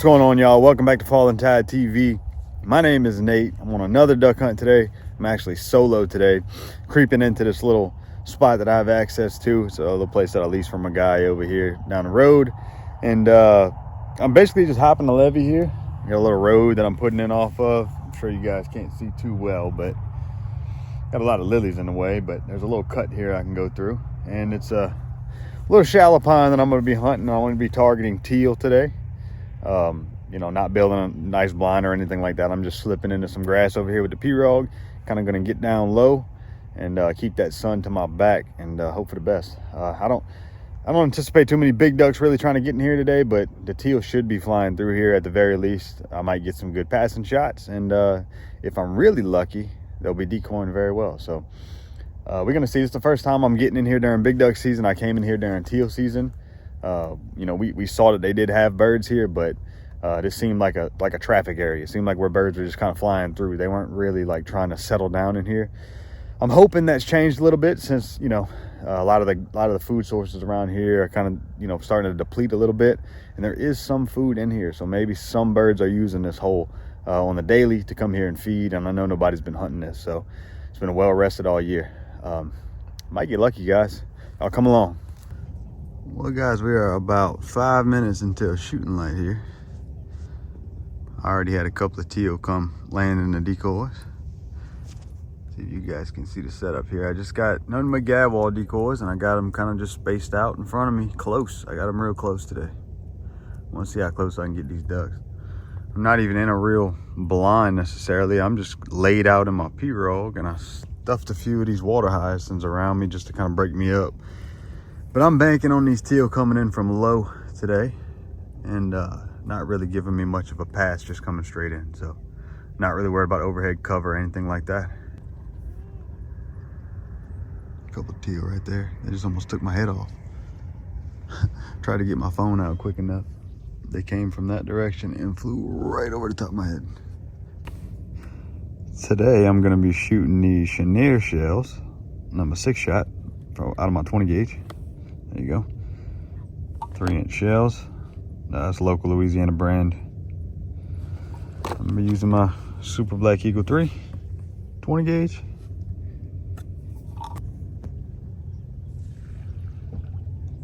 What's going on, y'all? Welcome back to Fallen Tide TV. My name is Nate. I'm on another duck hunt today. I'm actually solo today, creeping into this little spot that I have access to. It's a little place that I lease from a guy over here down the road. And I'm basically just hopping the levee here. I got a little road that I'm putting in off of. I'm sure you guys can't see too well, but got a lot of lilies in the way, but there's a little cut here I can go through. And it's a little shallow pond that I'm going to be hunting. I'm going to be targeting teal today. You know, not building a nice blind or anything like that. I'm just slipping into some grass over here with the Pirogue. Kind of going to get down low and keep that sun to my back and hope for the best. I don't anticipate too many big ducks really trying to get in here today, but the teal should be flying through here at the very least. I might get some good passing shots, and if I'm really lucky, they'll be decoying very well. So we're going to see. This is the first time I'm getting in here during big duck season. I came in here during teal season. You know, we saw that they did have birds here, but this seemed like a traffic area. It seemed like where birds were just kind of flying through. They weren't really like trying to settle down in here. I'm hoping that's changed a little bit since, you know, a lot of the food sources around here are kind of, you know, starting to deplete a little bit, and there is some food in here. So maybe some birds are using this hole on the daily to come here and feed. And I know nobody's been hunting this, so it's been well rested all year. Might get lucky, guys. Y'all come along. Well, guys, we are about 5 minutes until shooting light here. I already had a couple of teal come land in the decoys. See if you guys can see the setup here. I just got none of my gadwall decoys, and I got them kind of just spaced out in front of me, close. I got them real close today. I want to see how close I can get these ducks. I'm not even in a real blind necessarily. I'm just laid out in my Pirogue, and I stuffed a few of these water hyacinths around me just to kind of break me up. But I'm banking on these teal coming in from low today, and not really giving me much of a pass, just coming straight in. So not really worried about overhead cover or anything like that. A couple of teal right there. They just almost took my head off. Tried to get my phone out quick enough. They came from that direction and flew right over the top of my head. Today I'm gonna be shooting these Chenier shells. I'm a 6-shot out of my 20 gauge. There you go. 3-inch shells. That's local Louisiana brand. I'm gonna be using my Super Black Eagle 3 20 gauge.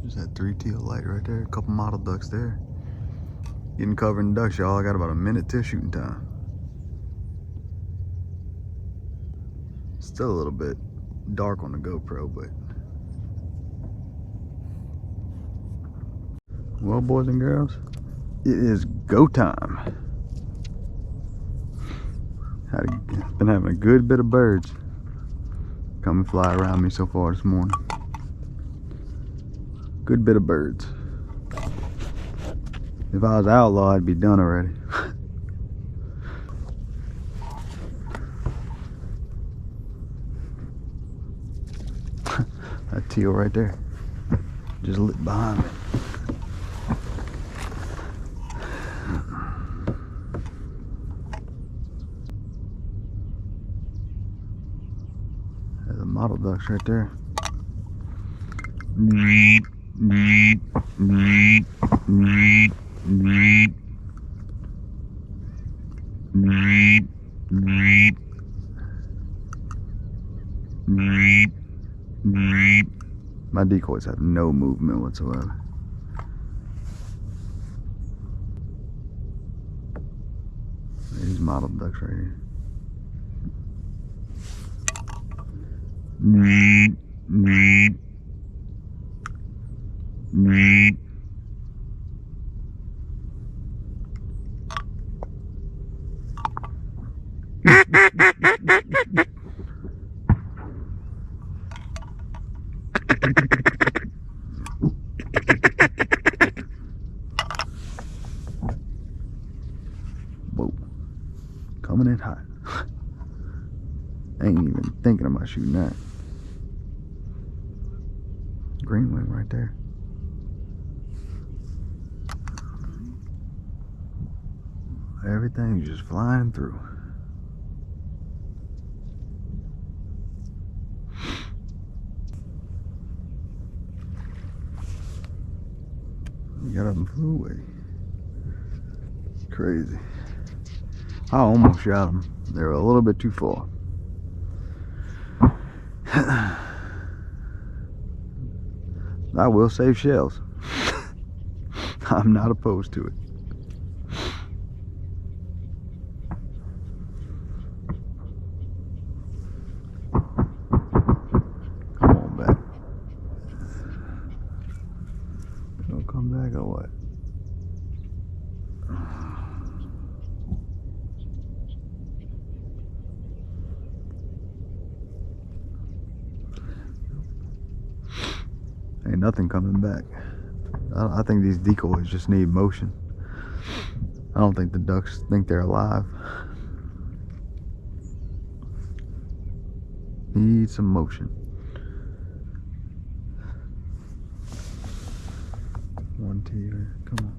There's that 3 teal light right there. A couple model ducks there. Getting covered in ducks, y'all. I got about a minute till shooting time. Still a little bit dark on the GoPro, but well, boys and girls, it is go time. Been having a good bit of birds come and fly around me so far this morning. Good bit of birds. If I was outlaw, I'd be done already. That teal right there just lit behind me. There's the model ducks right there. My decoys have no movement whatsoever. These model ducks right here. Whoa, coming in hot. Ain't even thinking about shooting that. Green wing right there. Everything's just flying through. He got up and flew away. crazy. I almost shot them. They were a little bit too far. I will save shells. I'm not opposed to it. Come on back. Don't come back or what? Ain't nothing coming back. I think these decoys just need motion. I don't think the ducks think they're alive. Need some motion. One teeter, come on.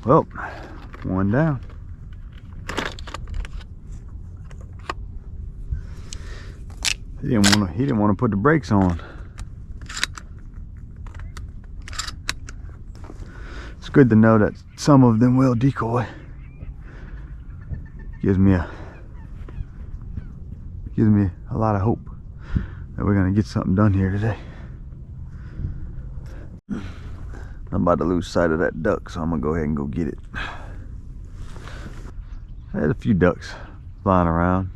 Well, one down. He didn't want to put the brakes on. It's good to know that some of them will decoy. Gives me a lot of hope that we're gonna get something done here today. I'm about to lose sight of that duck, so I'm gonna go ahead and go get it. I had a few ducks flying around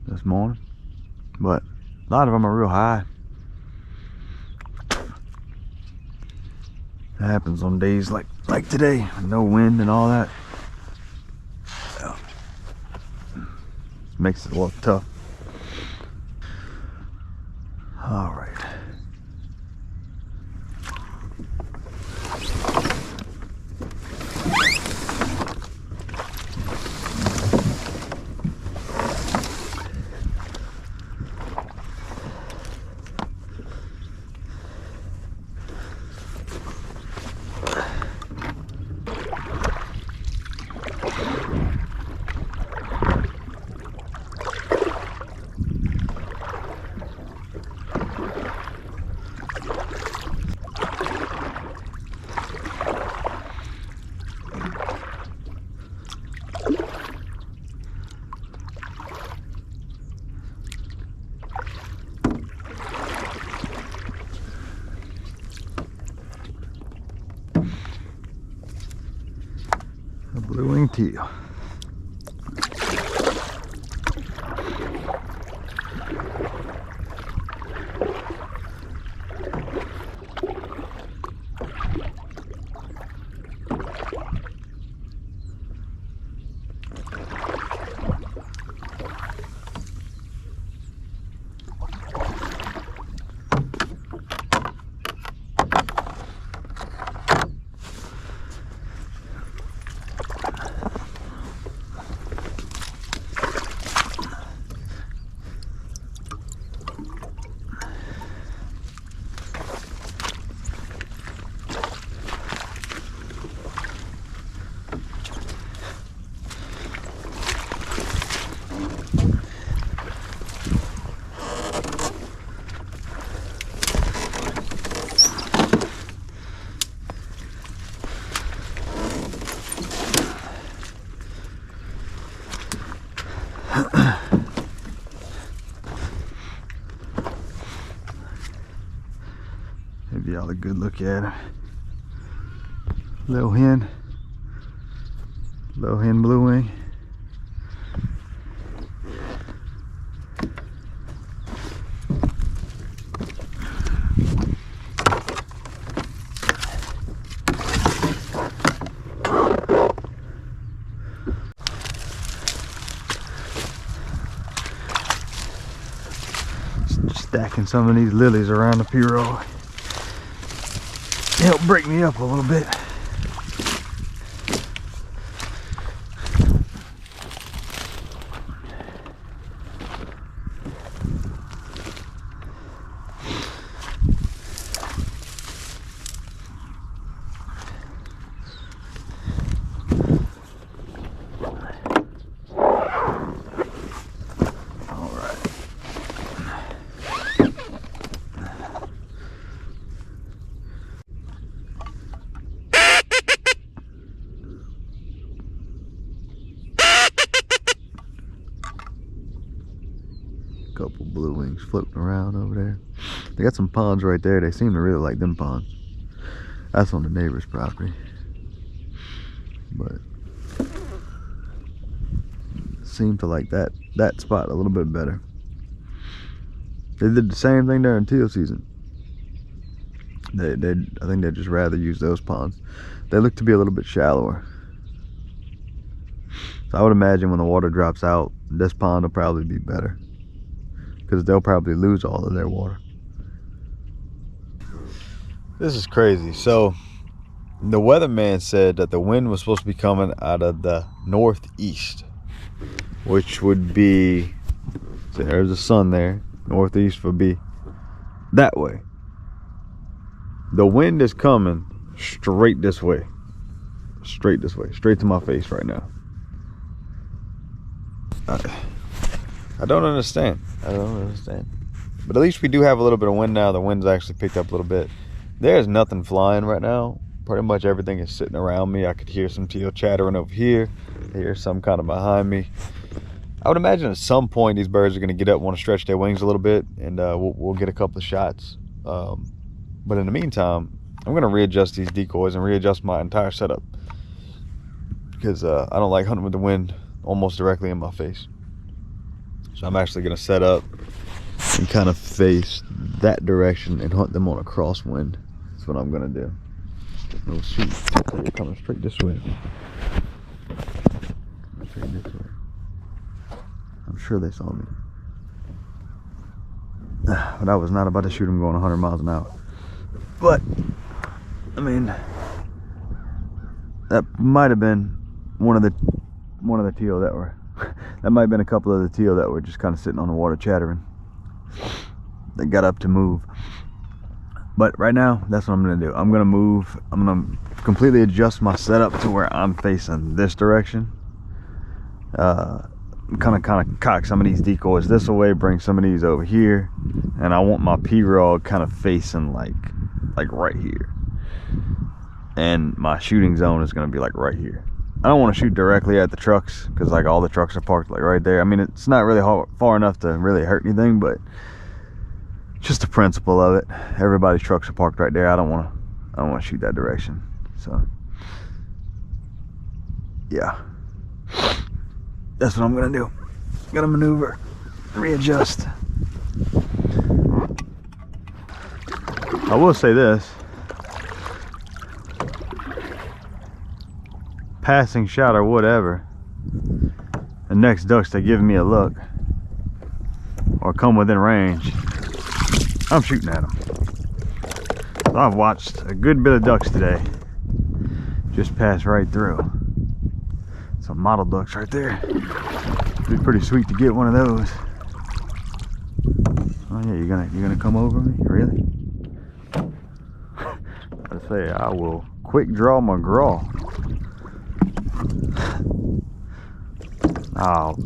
this morning, but a lot of them are real high. That happens on days like today, no wind and all that. Makes it a little tough. All right. A blue-winged teal. Give y'all a good look at her. Little hen blue wing. Stacking some of these lilies around the pirogue. Help break me up a little bit. floating around over there. They got some ponds right there. They seem to really like them ponds. That's on the neighbor's property. But seem to like that spot a little bit better. They did the same thing during teal season. I think they'd just rather use those ponds. They look to be a little bit shallower. So I would imagine when the water drops out, this pond will probably be better, because they'll probably lose all of their water. This is crazy. So the weatherman said that the wind was supposed to be coming out of the northeast, which would be, so there's the sun there. Northeast would be that way. The wind is coming straight this way. Straight this way. Straight to my face right now. I don't understand. I don't understand. But at least we do have a little bit of wind now. The wind's actually picked up a little bit. There's nothing flying right now. Pretty much everything is sitting around me. I could hear some teal chattering over here. I hear some kind of behind me. I would imagine at some point these birds are going to get up, want to stretch their wings a little bit, and we'll get a couple of shots. But in the meantime, I'm going to readjust these decoys and readjust my entire setup, because I don't like hunting with the wind almost directly in my face. So I'm actually going to set up and kind of face that direction and hunt them on a crosswind. That's what I'm going to do. Oh shoot, they're coming straight this way. Straight this way. I'm sure they saw me. But I was not about to shoot them going 100 miles an hour. But, I mean, that might have been one of the teal that were, that might have been a couple of the teal that were just kind of sitting on the water chattering. They got up to move. But right now, that's what I'm going to do. I'm going to move. I'm going to completely adjust my setup to where I'm facing this direction. Kind of cock some of these decoys this way, bring some of these over here, and I want my Pirogue kind of facing like right here, and my shooting zone is going to be like right here. I don't want to shoot directly at the trucks, because like all the trucks are parked like right there. I mean, it's not really far enough to really hurt anything, but just the principle of it. Everybody's trucks are parked right there. I don't want to shoot that direction. So yeah, that's what I'm gonna do. Gotta maneuver, readjust. I will say this: passing shot or whatever, the next ducks that give me a look or come within range, I'm shooting at them. So I've watched a good bit of ducks today just pass right through. Some model ducks right there. It'd be pretty sweet to get one of those. Oh yeah, you're gonna come over me? Really? I say I will quick draw my McGraw. I'll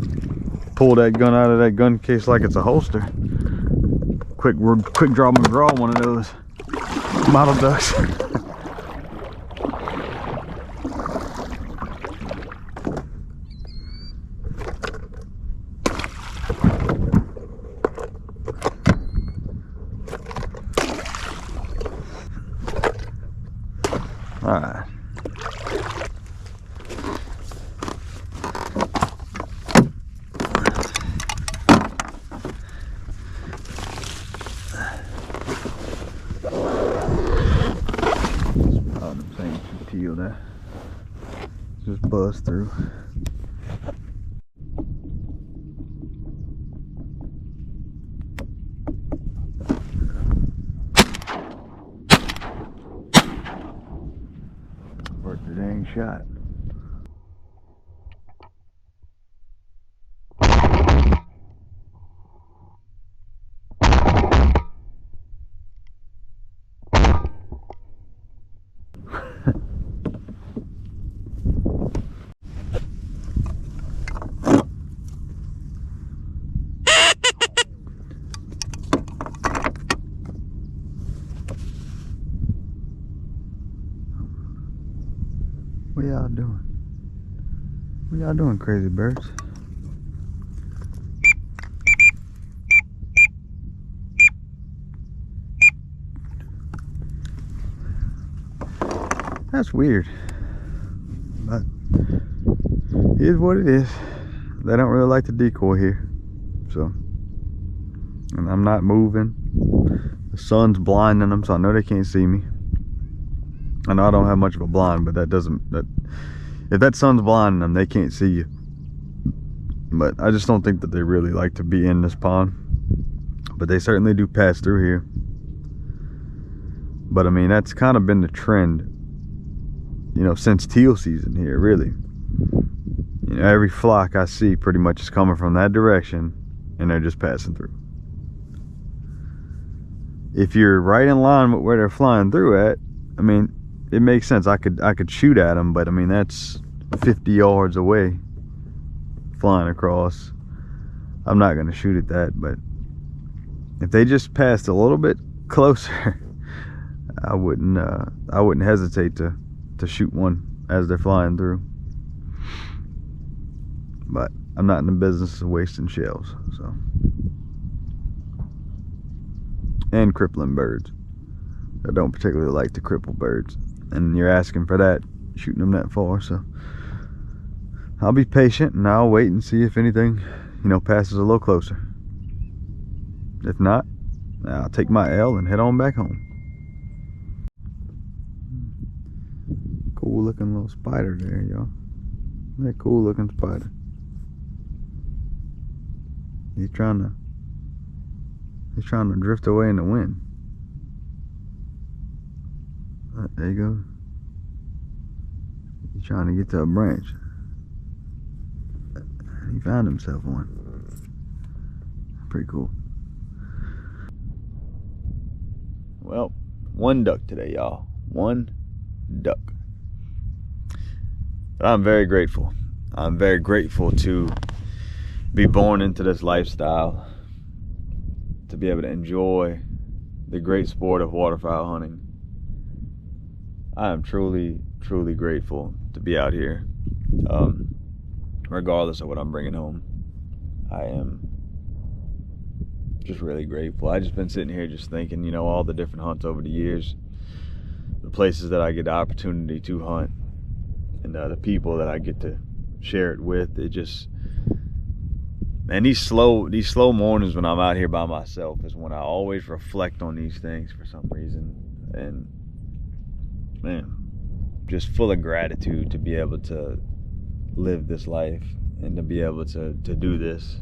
pull that gun out of that gun case like it's a holster. Quick draw my McGraw, one of those model ducks. All right. That just buzz through. Worked the dang shot. What y'all doing? What y'all doing, crazy birds? That's weird, but it is what it is. They don't really like the decoy here, so. And I'm not moving. The sun's blinding them, so I know they can't see me. I know I don't have much of a blind, but that doesn't, if that sun's blinding them, they can't see you. But I just don't think that they really like to be in this pond. But they certainly do pass through here. But I mean, that's kind of been the trend, you know, since teal season here, really. You know, every flock I see pretty much is coming from that direction, and they're just passing through. If you're right in line with where they're flying through at, I mean, it makes sense. I could shoot at them, but I mean, that's 50 yards away flying across. I'm not going to shoot at that, but if they just passed a little bit closer, I wouldn't hesitate to shoot one as they're flying through. But I'm not in the business of wasting shells, so. And crippling birds. I don't particularly like to cripple birds, and you're asking for that, shooting them that far, so I'll be patient and I'll wait and see if anything, you know, passes a little closer. If not, I'll take my L and head on back home. Cool looking little spider there, y'all. That cool looking spider. He's trying to drift away in the wind. There you go. He's trying to get to a branch. He found himself one. Pretty cool. Well, one duck today, y'all. One duck. But I'm very grateful. I'm very grateful to be born into this lifestyle, to be able to enjoy the great sport of waterfowl hunting. I am truly, truly grateful to be out here, regardless of what I'm bringing home. I am just really grateful. I just been sitting here just thinking, you know, all the different hunts over the years, the places that I get the opportunity to hunt, and the people that I get to share it with. It just, man, these slow mornings when I'm out here by myself is when I always reflect on these things for some reason. And man, just full of gratitude to be able to live this life and to be able to do this.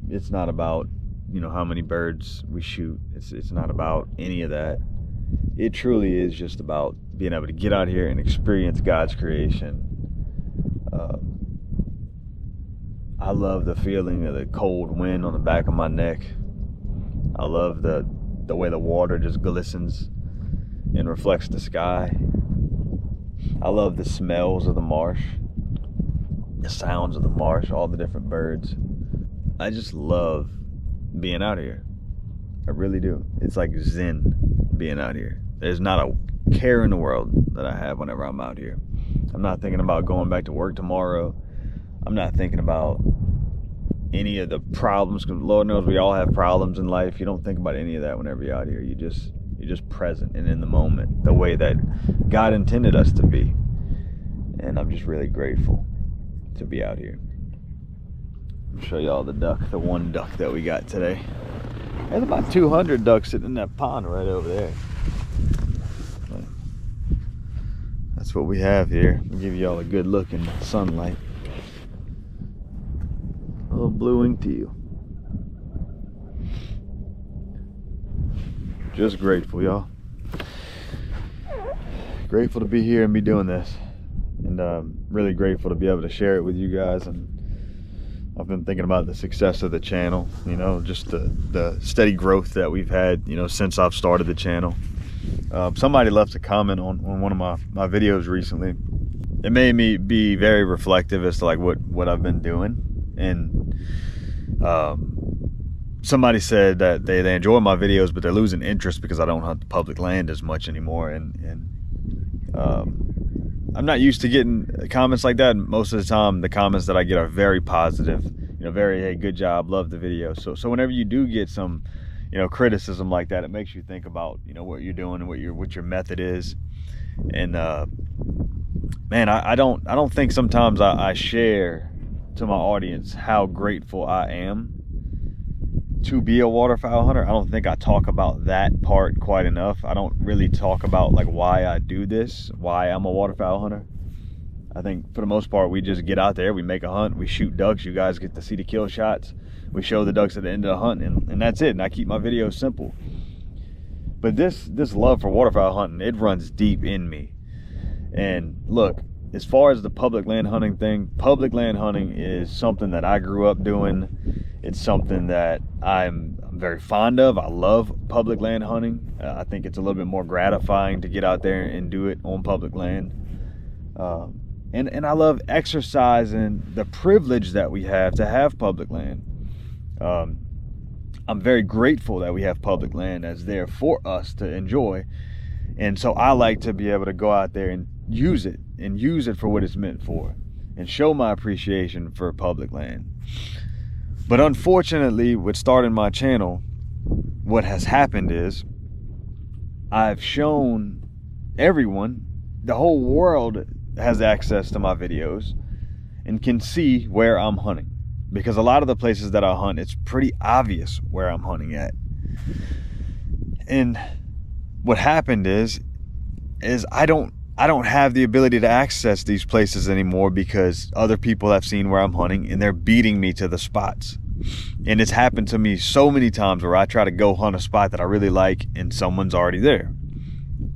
It's not about, you know, how many birds we shoot. It's not about any of that. It truly is just about being able to get out here and experience God's creation. I love the feeling of the cold wind on the back of my neck. I love the way the water just glistens and reflects the sky. I love the smells of the marsh, the sounds of the marsh, all the different birds. I just love being out here. I really do. It's like zen being out here. There's not a care in the world that I have whenever I'm out here. I'm not thinking about going back to work tomorrow. I'm not thinking about any of the problems, because Lord knows we all have problems in life. You don't think about any of that whenever you're out here. You're just present and in the moment, the way that God intended us to be. And I'm just really grateful to be out here. I'll show y'all the one duck that we got today. There's about 200 ducks sitting in that pond right over there. That's what we have here. I'll give y'all a good look in the sunlight. A little blue-winged teal. Just grateful, y'all. Grateful to be here and be doing this. And really grateful to be able to share it with you guys. And I've been thinking about the success of the channel, you know, just the steady growth that we've had, you know, since I've started the channel. Somebody left a comment on one of my videos recently. It made me be very reflective as to like what I've been doing. And somebody said that they enjoy my videos, but they're losing interest because I don't hunt the public land as much anymore. And I'm not used to getting comments like that. Most of the time, the comments that I get are very positive. You know, very, hey, good job, love the video. So whenever you do get some, criticism like that, it makes you think about, what you're doing and what your method is. And man, I don't think sometimes I share to my audience how grateful I am to be a waterfowl hunter. I don't think I talk about that part quite enough. I don't really talk about like why I do this, why I'm a waterfowl hunter. I think for the most part, we just get out there, we make a hunt, we shoot ducks. You guys get to see the kill shots. We show the ducks at the end of the hunt, and that's it. And I keep my videos simple. But this love for waterfowl hunting, it runs deep in me. And look, as far as the public land hunting thing, public land hunting is something that I grew up doing. It's something that I'm very fond of. I love public land hunting. I think it's a little bit more gratifying to get out there and do it on public land. And I love exercising the privilege that we have to have public land. I'm very grateful that we have public land that's there for us to enjoy. And so I like to be able to go out there and use it for what it's meant for, and show my appreciation for public land. But unfortunately, with starting my channel, what has happened is I've shown everyone, the whole world has access to my videos and can see where I'm hunting, because a lot of the places that I hunt, it's pretty obvious where I'm hunting at. And what happened is I don't have the ability to access these places anymore, because other people have seen where I'm hunting and they're beating me to the spots. And it's happened to me so many times where I try to go hunt a spot that I really like and someone's already there.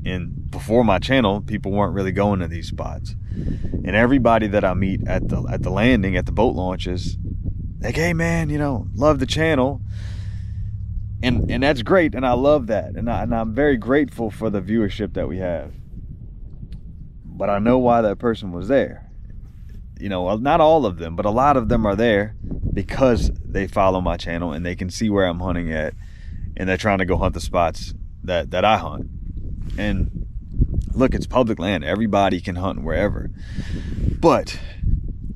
And before my channel, people weren't really going to these spots. And everybody that I meet at the landing, at the boat launches, like, hey man, love the channel. And that's great, and I love that. And I'm very grateful for the viewership that we have. But I know why that person was there. Not all of them, but a lot of them are there because they follow my channel and they can see where I'm hunting at, and they're trying to go hunt the spots that I hunt. And look, it's public land. Everybody can hunt wherever. But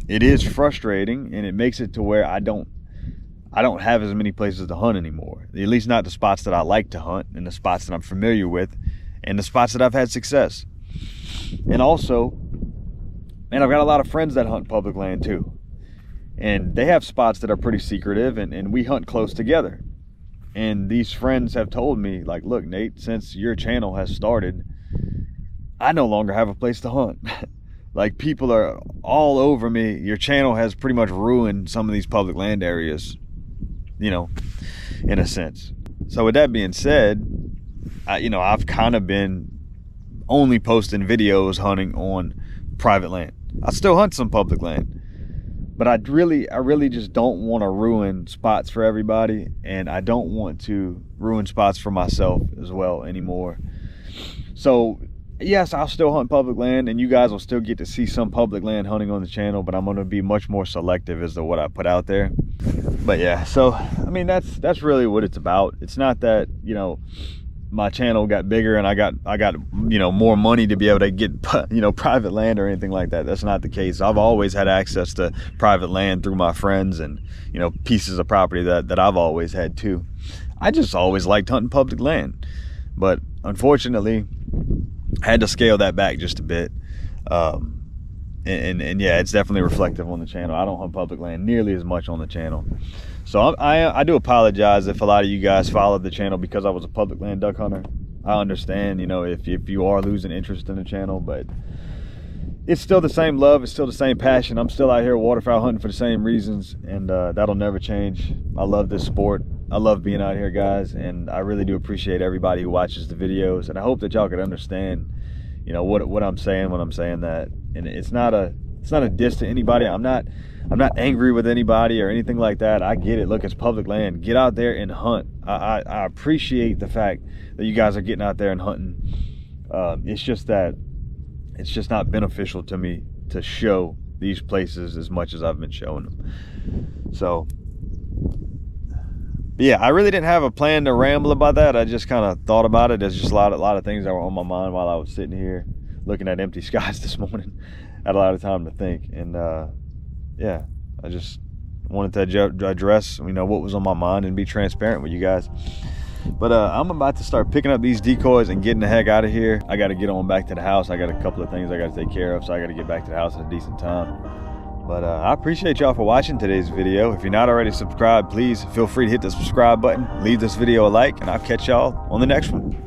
it is frustrating, and it makes it to where I don't have as many places to hunt anymore. At least not the spots that I like to hunt, and the spots that I'm familiar with, and the spots that I've had success. And also, man, I've got a lot of friends that hunt public land too. And they have spots that are pretty secretive, and we hunt close together. And these friends have told me, like, look, Nate, since your channel has started, I no longer have a place to hunt. Like, people are all over me. Your channel has pretty much ruined some of these public land areas, in a sense. So with that being said, I've kind of been only posting videos hunting on private land. I still hunt some public land, but I really just don't want to ruin spots for everybody, and I don't want to ruin spots for myself as well anymore. So yes, I'll still hunt public land, and you guys will still get to see some public land hunting on the channel, but I'm going to be much more selective as to what I put out there. But yeah, so I mean, that's really what it's about. It's not that, my channel got bigger and I got more money to be able to get private land or anything like that. That's not the case. I've always had access to private land through my friends, and pieces of property that I've always had too. I just always liked hunting public land, but unfortunately I had to scale that back just a bit. And yeah, it's definitely reflective on the channel. I don't hunt public land nearly as much on the channel. So I do apologize if a lot of you guys followed the channel because I was a public land duck hunter. I understand, if you are losing interest in the channel, but it's still the same love. It's still the same passion. I'm still out here waterfowl hunting for the same reasons, and that'll never change. I love this sport. I love being out here, guys, and I really do appreciate everybody who watches the videos, and I hope that y'all could understand, what I'm saying when I'm saying that. And it's not a diss to anybody. I'm not angry with anybody or anything like that. I get it. Look, it's public land. Get out there and hunt. I appreciate the fact that you guys are getting out there and hunting. It's just that it's just not beneficial to me to show these places as much as I've been showing them. So yeah, I really didn't have a plan to ramble about that. I just kind of thought about it. There's just a lot of things that were on my mind while I was sitting here looking at empty skies this morning. I had a lot of time to think, and yeah, I just wanted to address what was on my mind and be transparent with you guys. But I'm about to start picking up these decoys and getting the heck out of here. I got to get on back to the house. I got a couple of things I got to take care of, so I got to get back to the house at a decent time. But I appreciate y'all for watching today's video. If you're not already subscribed, please feel free to hit the subscribe button, leave this video a like, and I'll catch y'all on the next one.